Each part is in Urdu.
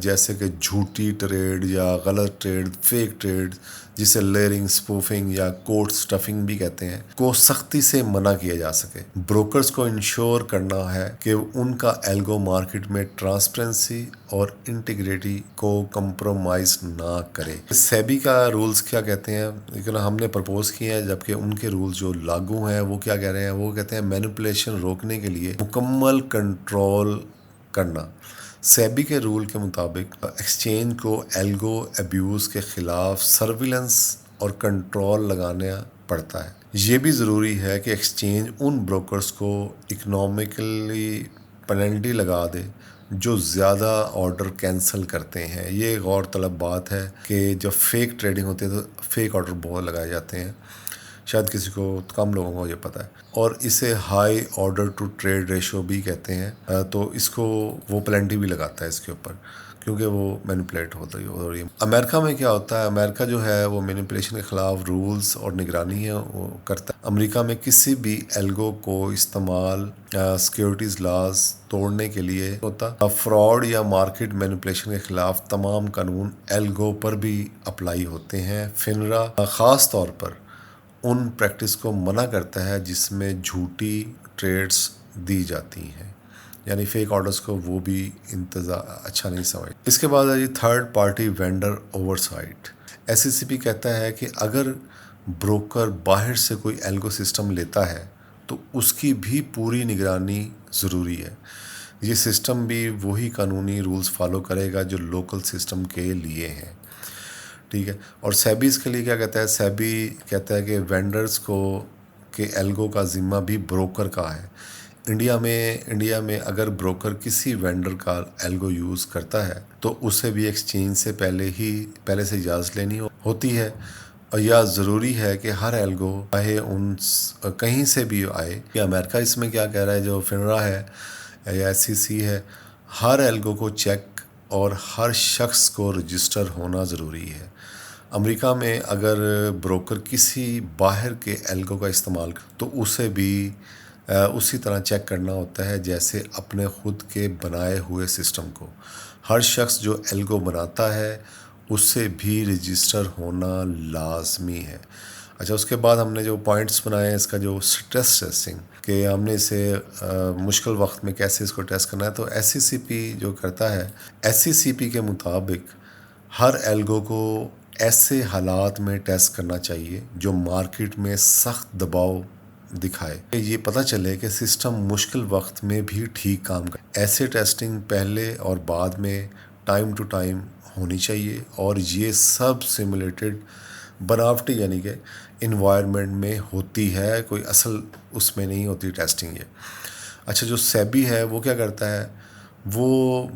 جیسے کہ جھوٹی ٹریڈ یا غلط ٹریڈ، فیک ٹریڈ، جسے لیئرنگ، اسپوفنگ یا کوڈ سٹفنگ بھی کہتے ہیں، کو سختی سے منع کیا جا سکے۔ بروکرز کو انشور کرنا ہے کہ ان کا ایلگو مارکیٹ میں ٹرانسپیرنسی اور انٹیگریٹی کو کمپرومائز نہ کرے۔ سیبی کا رولز کیا کہتے ہیں، لیکن ہم نے پرپوز کیے ہیں، جبکہ ان کے رولز جو لاگو ہیں وہ کیا کہہ رہے ہیں، وہ کہتے ہیں مینیپولیشن روکنے کے لیے مکمل کنٹرول کرنا۔ سیبی کے رول کے مطابق ایکسچینج کو ایلگو ایبیوز کے خلاف سرویلنس اور کنٹرول لگانا پڑتا ہے۔ یہ بھی ضروری ہے کہ ایکسچینج ان بروکرز کو اکنامکلی پینلٹی لگا دے جو زیادہ آرڈر کینسل کرتے ہیں۔ یہ غور طلب بات ہے کہ جب فیک ٹریڈنگ ہوتی ہے تو فیک آرڈر بہت لگائے جاتے ہیں، شاید کسی کو، کم لوگوں کو یہ پتہ ہے، اور اسے high order to trade ratio بھی کہتے ہیں۔ تو اس کو وہ پلنٹی بھی لگاتا ہے اس کے اوپر، کیونکہ وہ مینیپولیٹ ہوتا ہے۔ امریکہ میں کیا ہوتا ہے، امریکہ جو ہے وہ مینیپولیشن کے خلاف رولز اور نگرانی ہے وہ کرتا ہے۔ امریکہ میں کسی بھی ایلگو کو استعمال سیکیورٹیز لاز توڑنے کے لیے ہوتا۔ فراڈ یا مارکیٹ مینیپولیشن کے خلاف تمام قانون ایلگو پر بھی اپلائی ہوتے ہیں۔ فنرا خاص طور پر ان پریکٹس کو منع کرتا ہے جس میں جھوٹی ٹریڈز دی جاتی ہیں، یعنی فیک آرڈرز کو وہ بھی اچھا نہیں سمجھ۔ اس کے بعد ہے جی third party vendor oversight. SCCP کہتا ہے کہ اگر بروکر باہر سے کوئی ایلگو سسٹم لیتا ہے تو اس کی بھی پوری نگرانی ضروری ہے۔ یہ سسٹم بھی وہی قانونی رولز فالو کرے گا جو لوکل سسٹم کے لیے ہیں، ٹھیک ہے۔ اور سیبی اس کے لیے کیا کہتا ہے، سیبی کہتا ہے کہ وینڈرز کو کہ ایلگو کا ذمہ بھی بروکر کا ہے۔ انڈیا میں اگر بروکر کسی وینڈر کا ایلگو یوز کرتا ہے تو اسے بھی ایکسچینج سے پہلے سے اجازت لینی ہوتی ہے، اور یہ ضروری ہے کہ ہر ایلگو چاہے کہیں سے بھی آئے۔ امریکہ اس میں کیا کہہ رہا ہے، جو فنرا ہے یا SEC ہے، ہر ایلگو کو چیک اور ہر شخص کو رجسٹر ہونا ضروری ہے۔ امریکہ میں اگر بروکر کسی باہر کے ایلگو کا استعمال تو اسے بھی اسی طرح چیک کرنا ہوتا ہے جیسے اپنے خود کے بنائے ہوئے سسٹم کو۔ ہر شخص جو ایلگو بناتا ہے اس سے بھی رجسٹر ہونا لازمی ہے۔ اچھا، اس کے بعد ہم نے جو پوائنٹس بنائے ہیں اس کا، جو سٹریس ٹیسٹنگ، کہ ہم نے اسے مشکل وقت میں کیسے اس کو ٹیسٹ کرنا ہے، تو SCCP جو کرتا ہے، SCCP کے مطابق ہر ایلگو کو ایسے حالات میں ٹیسٹ کرنا چاہیے جو مارکیٹ میں سخت دباؤ دکھائے، کہ یہ پتہ چلے کہ سسٹم مشکل وقت میں بھی ٹھیک کام کرے۔ ایسے ٹیسٹنگ پہلے اور بعد میں ٹائم ٹو ٹائم ہونی چاہیے، اور یہ سب سیمولیٹڈ بناوٹی یعنی کہ انوائرمنٹ میں ہوتی ہے، کوئی اصل اس میں نہیں ہوتی ٹیسٹنگ یہ۔ اچھا، جو سیبی ہے وہ کیا کرتا ہے، وہ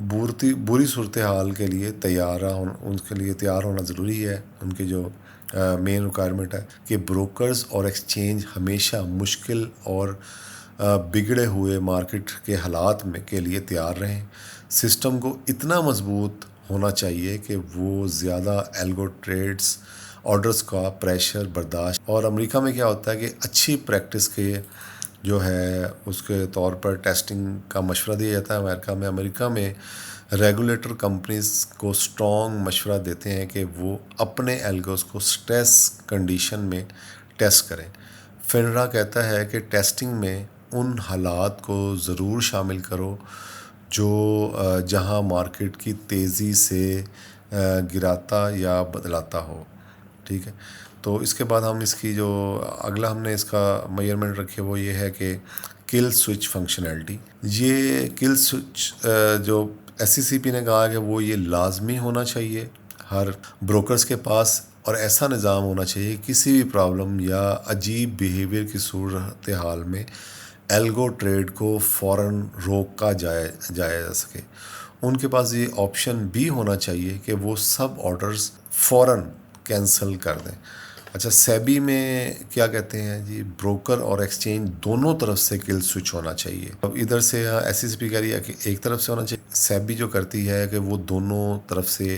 بری صورتحال کے لیے ان کے لیے تیار ہونا ضروری ہے۔ ان کی جو مین ریکوائرمنٹ ہے کہ بروکرز اور ایکسچینج ہمیشہ مشکل اور بگڑے ہوئے مارکیٹ کے حالات کے لیے تیار رہیں۔ سسٹم کو اتنا مضبوط ہونا چاہیے کہ وہ زیادہ ایلگو ٹریڈز آرڈرز کا پریشر برداشت۔ اور امریکہ میں کیا ہوتا ہے کہ اچھی پریکٹس کے جو ہے اس کے طور پر ٹیسٹنگ کا مشورہ دیا جاتا ہے۔ امریکہ میں ریگولیٹر کمپنیز کو اسٹرانگ مشورہ دیتے ہیں کہ وہ اپنے ایلگوز کو سٹریس کنڈیشن میں ٹیسٹ کریں۔ فنرا کہتا ہے کہ ٹیسٹنگ میں ان حالات کو ضرور شامل کرو جہاں مارکیٹ کی تیزی سے گراتا یا بدلاتا ہو، ٹھیک ہے۔ تو اس کے بعد ہم اس کی جو اگلا ہم نے اس کا میئرمنٹ رکھے وہ یہ ہے کہ کل سوئچ فنکشنلٹی۔ یہ کل سوئچ جو SCCP نے کہا کہ وہ یہ لازمی ہونا چاہیے ہر بروکرز کے پاس، اور ایسا نظام ہونا چاہیے کسی بھی پرابلم یا عجیب بیہیویئر کی صورتحال میں ایلگو ٹریڈ کو فوراً روکا جا سکے۔ ان کے پاس یہ آپشن بھی ہونا چاہیے کہ وہ سب آرڈرز فوراً کینسل کر دیں۔ اچھا، سیبی میں کیا کہتے ہیں جی، بروکر اور ایکسچینج دونوں طرف سے کل سوئچ ہونا چاہیے۔ اب ادھر سے SCCP کہہ رہی ہے کہ ایک طرف سے ہونا چاہیے، سیبی جو کرتی ہے کہ وہ دونوں طرف سے،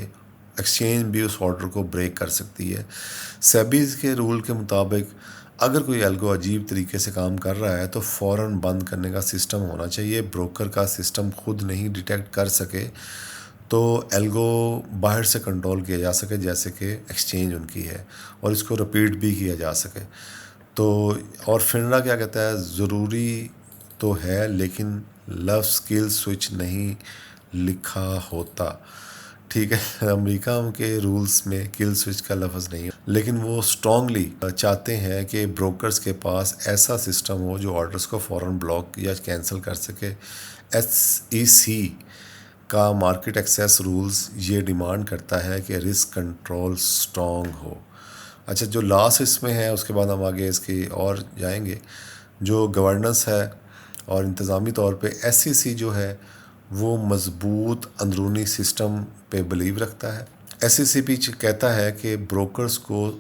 ایکسچینج بھی اس آرڈر کو بریک کر سکتی ہے۔ سیبی کے رول کے مطابق اگر کوئی ایلگو عجیب طریقے سے کام کر رہا ہے تو فوراً بند کرنے کا سسٹم ہونا چاہیے۔ بروکر کا سسٹم خود نہیں ڈیٹیکٹ کر سکے تو ایلگو باہر سے کنٹرول کیا جا سکے، جیسے کہ ایکسچینج ان کی ہے، اور اس کو رپیٹ بھی کیا جا سکے. تو اور فنرا کیا کہتا ہے، ضروری تو ہے لیکن لفظ کل سوئچ نہیں لکھا ہوتا. ٹھیک ہے، امریکہ کے رولز میں کل سوئچ کا لفظ نہیں ہے، لیکن وہ اسٹرانگلی چاہتے ہیں کہ بروکرز کے پاس ایسا سسٹم ہو جو آرڈرز کو فوراً بلاک یا کینسل کر سکے. SEC کا مارکیٹ ایکسیس رولز یہ ڈیمانڈ کرتا ہے کہ رسک کنٹرول اسٹرانگ ہو. اچھا، جو لاسٹ اس میں ہے، اس کے بعد ہم آگے اس کی اور جائیں گے. جو گورننس ہے اور انتظامی طور پہ SEC جو ہے وہ مضبوط اندرونی سسٹم پہ بلیو رکھتا ہے. SEC کہتا ہے کہ بروکرز کو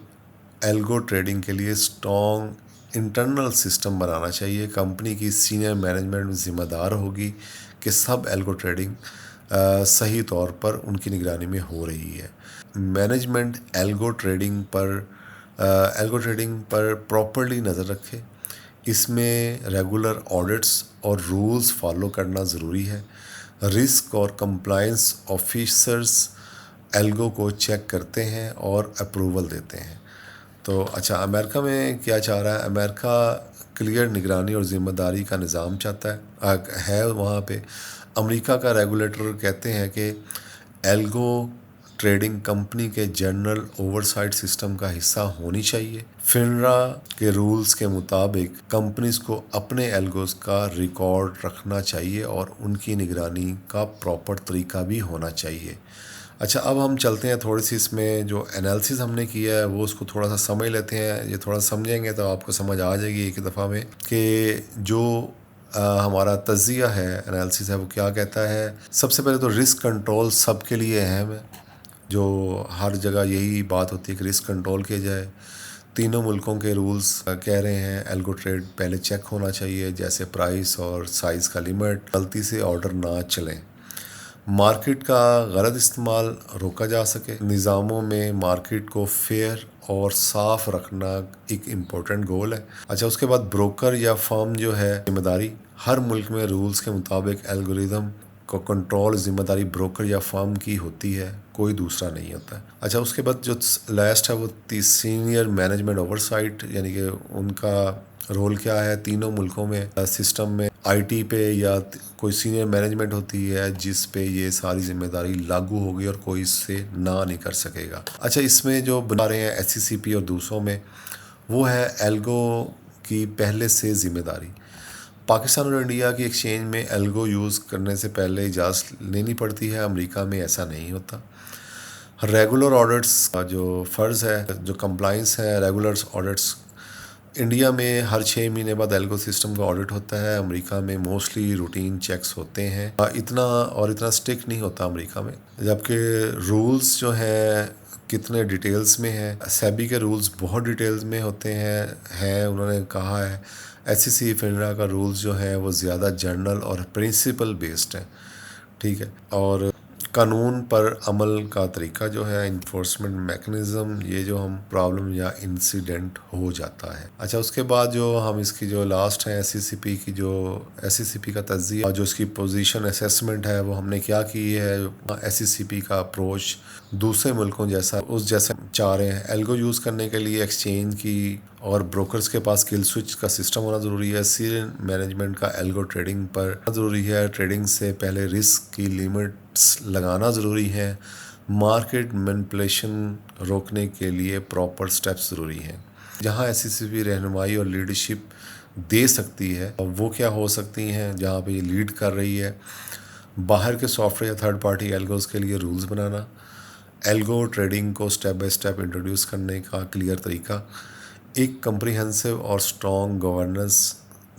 ایلگو ٹریڈنگ کے لیے اسٹرانگ انٹرنل سسٹم بنانا چاہیے. کمپنی کی سینئر مینجمنٹ ذمہ دار ہوگی کہ سب ایلگو ٹریڈنگ صحیح طور پر ان کی نگرانی میں ہو رہی ہے. مینجمنٹ ایلگو ٹریڈنگ پر پراپرلی نظر رکھے. اس میں ریگولر آڈٹس اور رولز فالو کرنا ضروری ہے. رسک اور کمپلائنس آفیسرز ایلگو کو چیک کرتے ہیں اور اپروول دیتے ہیں. تو اچھا، امریکہ میں کیا چاہ رہا ہے؟ امریکہ کلیئر نگرانی اور ذمہ داری کا نظام چاہتا ہے وہاں پہ. امریکہ کا ریگولیٹر کہتے ہیں کہ ایلگو ٹریڈنگ کمپنی کے جنرل اوورسائٹ سسٹم کا حصہ ہونی چاہیے. فنرا کے رولز کے مطابق کمپنیز کو اپنے ایلگوز کا ریکارڈ رکھنا چاہیے اور ان کی نگرانی کا پراپر طریقہ بھی ہونا چاہیے. اچھا، اب ہم چلتے ہیں تھوڑی سی اس میں جو انالیسس ہم نے کیا ہے وہ اس کو تھوڑا سا سمجھ لیتے ہیں. یہ تھوڑا سمجھیں گے تو آپ کو سمجھ آ جائے گی ایک دفعہ میں کہ جو ہمارا تجزیہ ہے، انالیسس ہے، وہ کیا کہتا ہے. سب سے پہلے تو رسک کنٹرول سب کے لیے اہم ہے. جو ہر جگہ یہی بات ہوتی ہے کہ رسک کنٹرول کیا جائے. تینوں ملکوں کے رولز کہہ رہے ہیں ایلگو ٹریڈ پہلے چیک ہونا چاہیے، جیسے پرائس اور سائز کا لمٹ، غلطی سے آرڈر نہ چلیں. مارکیٹ کا غلط استعمال روکا جا سکے. نظاموں میں مارکیٹ کو فیئر اور صاف رکھنا ایک امپورٹنٹ گول ہے. اچھا، اس کے بعد بروکر یا فرم جو ہے ذمہ داری. ہر ملک میں رولز کے مطابق الگوریدم کو کنٹرول ذمہ داری بروکر یا فرم کی ہوتی ہے، کوئی دوسرا نہیں ہوتا ہے. اچھا، اس کے بعد جو لاسٹ ہے وہ سینئر مینجمنٹ اوورسائٹ، یعنی کہ ان کا رول کیا ہے. تینوں ملکوں میں سسٹم میں IT پہ یا کوئی سینئر مینجمنٹ ہوتی ہے جس پہ یہ ساری ذمہ داری لاگو ہوگی اور کوئی اس سے نہ نہیں کر سکے گا. اچھا، اس میں جو بنا رہے ہیں SECP اور دوسروں میں، وہ ہے ایلگو کی پہلے سے ذمہ داری. پاکستان اور انڈیا کی ایکسچینج میں ایلگو یوز کرنے سے پہلے اجازت لینی پڑتی ہے. امریکہ میں ایسا نہیں ہوتا. ریگولر آڈٹس کا جو فرض ہے، جو کمپلائنس ہے، ریگولر آڈٹس انڈیا میں ہر 6 مہینے بعد ایلگو سسٹم کا آڈٹ ہوتا ہے. امریکہ میں موسٹلی روٹین چیکس ہوتے ہیں. اتنا اسٹرکٹ نہیں ہوتا امریکہ میں. جبکہ رولز جو ہیں کتنے ڈیٹیلز میں ہیں. سیبی کے رولز بہت ڈیٹیلز میں ہوتے ہیں انہوں نے کہا ہے. SEC فنرا کا رولز جو ہیں وہ زیادہ جرنل اور پرنسپل بیسڈ ہیں. ٹھیک ہے، اور قانون پر عمل کا طریقہ جو ہے، انفورسمنٹ میکنزم، یہ جو ہم پرابلم یا انسیڈنٹ ہو جاتا ہے. اچھا، اس کے بعد جو ہم اس کی جو لاسٹ ہے SECP کا تجزیہ، جو اس کی پوزیشن اسیسمنٹ ہے، وہ ہم نے کیا کی ہے. SECP کا اپروچ دوسرے ملکوں جیسا چاہ رہے ہیں. ایلگو یوز کرنے کے لیے ایکسچینج کی اور بروکرز کے پاس کل سوئچ کا سسٹم ہونا ضروری ہے. سینئر مینجمنٹ کا ایلگو ٹریڈنگ پر ضروری ہے. ٹریڈنگ سے پہلے رسک کی لمٹس لگانا ضروری ہے. مارکیٹ مینپولیشن روکنے کے لیے پراپر سٹیپس ضروری ہیں. جہاں SECP رہنمائی اور لیڈرشپ دے سکتی ہے، وہ کیا ہو سکتی ہیں جہاں پہ یہ لیڈ کر رہی ہے. باہر کے سافٹ ویئر یا تھرڈ پارٹی ایلگوز کے لیے رولز بنانا. ایلگو ٹریڈنگ کو سٹیپ بائی سٹیپ انٹروڈیوس کرنے کا کلیئر طریقہ. ایک کمپریہنسو اور اسٹرانگ گورننس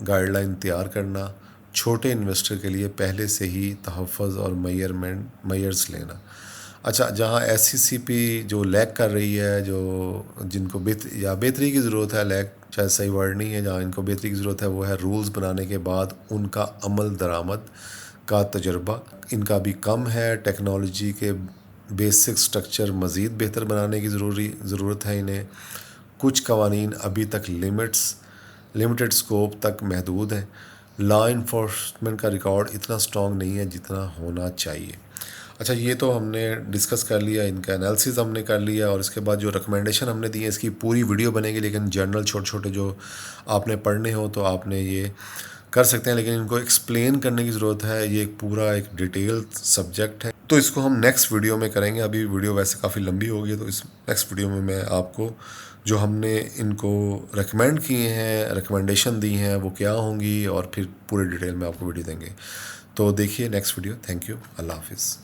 گائیڈ لائن تیار کرنا. چھوٹے انویسٹر کے لیے پہلے سے ہی تحفظ اور میئرز لینا. اچھا، جہاں SECP جو لیک کر رہی ہے، جن کو بہتری کی ضرورت ہے، لیک شاید صحیح ورڈ نہیں ہے، جہاں ان کو بہتری کی ضرورت ہے وہ ہے رولز بنانے کے بعد ان کا عمل درآمد کا تجربہ ان کا بھی کم ہے. ٹیکنالوجی کے بیسک سٹرکچر مزید بہتر بنانے کی ضرورت ہے انہیں. کچھ قوانین ابھی تک لمیٹڈ سکوپ تک محدود ہیں. لا انفورسمنٹ کا ریکارڈ اتنا سٹرانگ نہیں ہے جتنا ہونا چاہیے. اچھا یہ تو ہم نے ڈسکس کر لیا، ان کا انالیسز ہم نے کر لیا، اور اس کے بعد جو ریکمنڈیشن ہم نے دی ہے اس کی پوری ویڈیو بنے گی، لیکن جرنل چھوٹے چھوٹے جو آپ نے پڑھنے ہو تو آپ نے یہ کر سکتے ہیں، لیکن ان کو ایکسپلین کرنے کی ضرورت ہے، یہ ایک پورا ایک ڈیٹیل سبجیکٹ ہے، تو اس کو ہم نیکسٹ ویڈیو میں کریں گے۔ ابھی ویڈیو ویسے کافی لمبی ہوگی، تو اس نیکسٹ ویڈیو میں آپ کو جو ہم نے ان کو ریکمینڈ کیے ہیں، ریکمنڈیشن دی ہیں، وہ کیا ہوں گی، اور پھر پورے ڈیٹیل میں آپ کو ویڈیو دیں گے۔ تو دیکھیے نیکسٹ ویڈیو۔ تھینک یو، اللہ حافظ۔